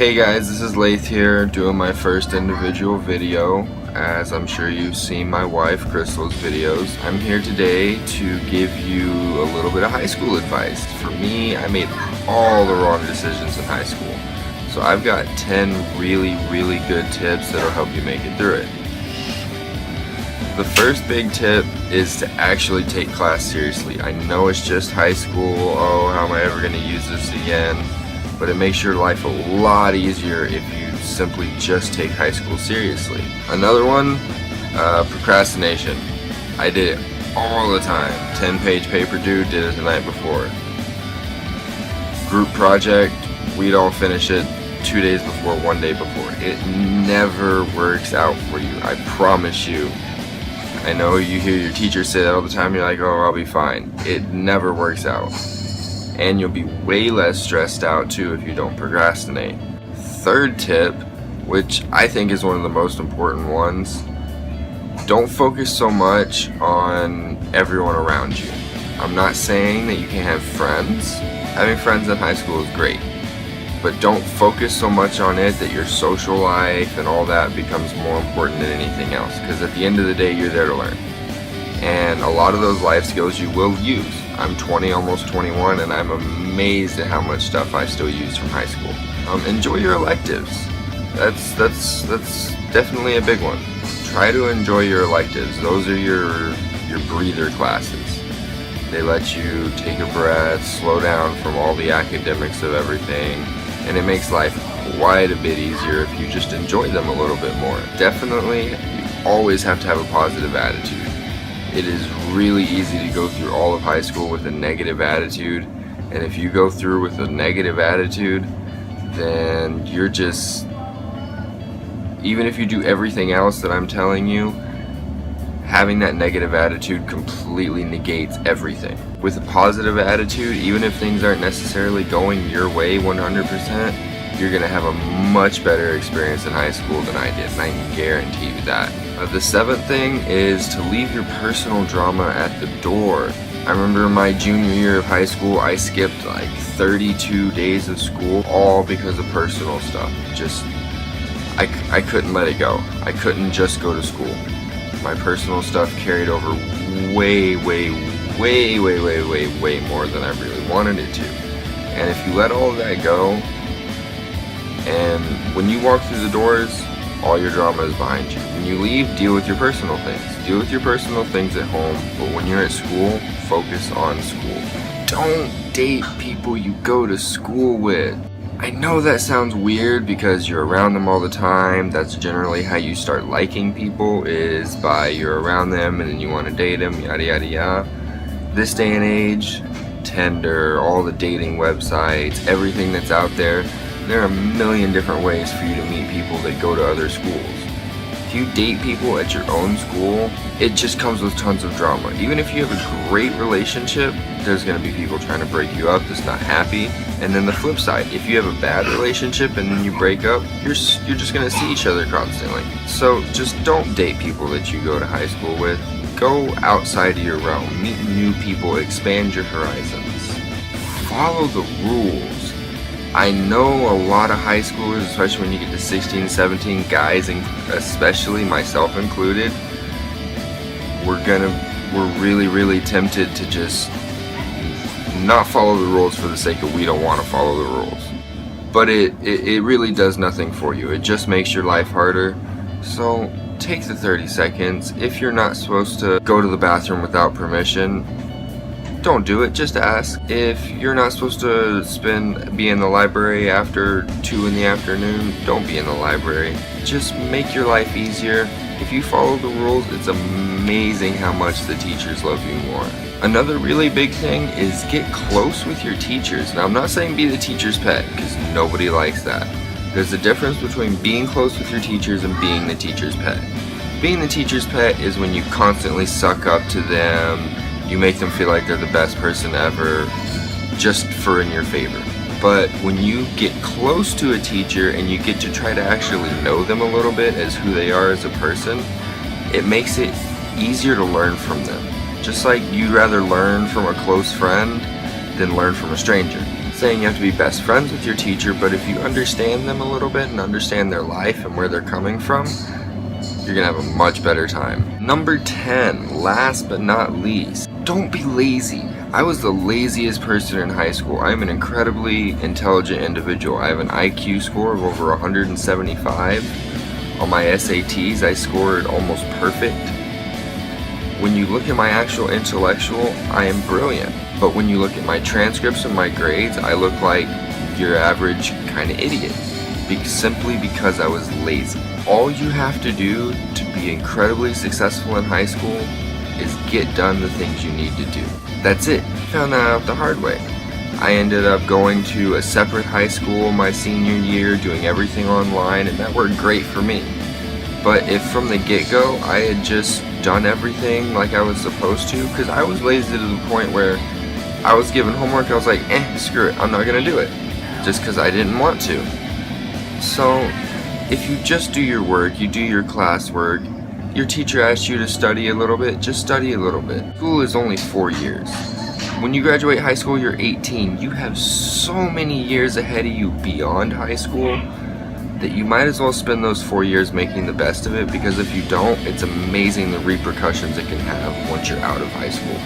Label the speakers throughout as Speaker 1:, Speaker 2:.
Speaker 1: Hey guys, this is Lathe here, doing my first individual video. As I'm sure you've seen my wife Crystal's videos, I'm here today to give you a little bit of high school advice. For me, I made all the wrong decisions in high school. So I've got 10 really good tips that'll help you make it through it. The first big tip is to actually take class seriously. I know it's just high school, oh, how am I ever going to use this again? But it makes your life a lot easier if you simply just take high school seriously. Another one, procrastination. I did it all the time. 10-page paper due, did it the night before. Group project, we'd all finish it 2 days before, 1 day before. It never works out for you, I promise you. I know you hear your teacher say that all the time, you're like, oh, I'll be fine. It never works out. And you'll be way less stressed out too if you don't procrastinate. Third tip, which I think is one of the most important ones, don't focus so much on everyone around you. I'm not saying that you can't have friends. Having friends in high school is great, but don't focus so much on it that your social life and all that becomes more important than anything else, because at the end of the day you're there to learn. And a lot of those life skills you will use. I'm 20, almost 21, and I'm amazed at how much stuff I still use from high school. Enjoy your electives. That's definitely a big one. Try to enjoy your electives. Those are your breather classes. They let you take a breath, slow down from all the academics of everything, and it makes life quite a bit easier if you just enjoy them a little bit more. Definitely, you always have to have a positive attitude. It is really easy to go through all of high school with a negative attitude, and if you go through with a negative attitude, then you're just, even if you do everything else that I'm telling you, having that negative attitude completely negates everything. With a positive attitude, even if things aren't necessarily going your way 100%, you're going to have a much better experience in high school than I did, and I can guarantee you that. The seventh thing is to leave your personal drama at the door. I remember my junior year of high school, I skipped like 32 days of school, all because of personal stuff. Just, I couldn't let it go. I couldn't just go to school. My personal stuff carried over way more than I really wanted it to. And if you let all of that go, and when you walk through the doors, all your drama is behind you. When you leave, deal with your personal things. Deal with your personal things at home, but when you're at school, focus on school. Don't date people you go to school with. I know that sounds weird because you're around them all the time. That's generally how you start liking people, is by you're around them and then you want to date them, yada yada yada. This day and age, Tinder, all the dating websites, everything that's out there, there are a million different ways for you to meet people that go to other schools. If you date people at your own school, it just comes with tons of drama. Even if you have a great relationship, there's going to be people trying to break you up that's not happy. And then the flip side, if you have a bad relationship and then you break up, you're just going to see each other constantly. So just don't date people that you go to high school with. Go outside of your realm, meet new people, expand your horizons. Follow the rules. I know a lot of high schoolers, especially when you get to 16, 17, guys, and especially myself included, we're really tempted to just not follow the rules for the sake of we don't want to follow the rules. But it really does nothing for you. It just makes your life harder. So take the 30 seconds. If you're not supposed to go to the bathroom without permission, don't do it, just ask. If you're not supposed to be in the library after 2 in the afternoon, don't be in the library. Just make your life easier. If you follow the rules, it's amazing how much the teachers love you more. Another really big thing is get close with your teachers. Now, I'm not saying be the teacher's pet, because nobody likes that. There's a difference between being close with your teachers and being the teacher's pet. Being the teacher's pet is when you constantly suck up to them, you make them feel like they're the best person ever, just for in your favor. But when you get close to a teacher and you get to try to actually know them a little bit as who they are as a person, it makes it easier to learn from them. Just like you'd rather learn from a close friend than learn from a stranger. saying you have to be best friends with your teacher, but if you understand them a little bit and understand their life and where they're coming from, you're gonna have a much better time. Number 10, last but not least, don't be lazy. I was the laziest person in high school. I'm an incredibly intelligent individual. I have an IQ score of over 175. On my SATs, I scored almost perfect. When you look at my actual intellectual, I am brilliant. But when you look at my transcripts and my grades, I look like your average kind of idiot. Simply because I was lazy. All you have to do to be incredibly successful in high school is get done the things you need to do. That's it. Found that out the hard way. I ended up going to a separate high school my senior year, doing everything online, and that worked great for me. But if from the get-go I had just done everything like I was supposed to, because I was lazy to the point where I was given homework, I was like, screw it, I'm not gonna do it, just because I didn't want to. So if you just do your work, you do your classwork, your teacher asks you to study a little bit, just study a little bit. School is only 4 years. When you graduate high school, you're 18. You have so many years ahead of you beyond high school that you might as well spend those 4 years making the best of it, because if you don't, it's amazing the repercussions it can have once you're out of high school.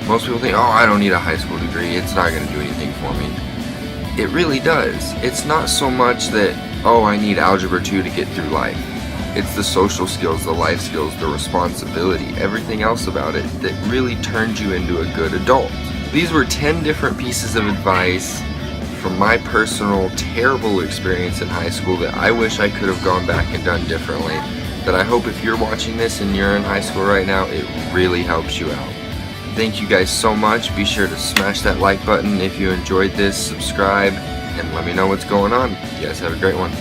Speaker 1: Most people think, oh, I don't need a high school degree, it's not going to do anything for me. It really does. It's not so much that, oh, I need Algebra 2 to get through life. It's the social skills, the life skills, the responsibility, everything else about it that really turns you into a good adult. These were 10 different pieces of advice from my personal terrible experience in high school that I wish I could have gone back and done differently. That I hope if you're watching this and you're in high school right now, it really helps you out. Thank you guys so much. Be sure to smash that like button if you enjoyed this, subscribe, and let me know what's going on. You guys have a great one.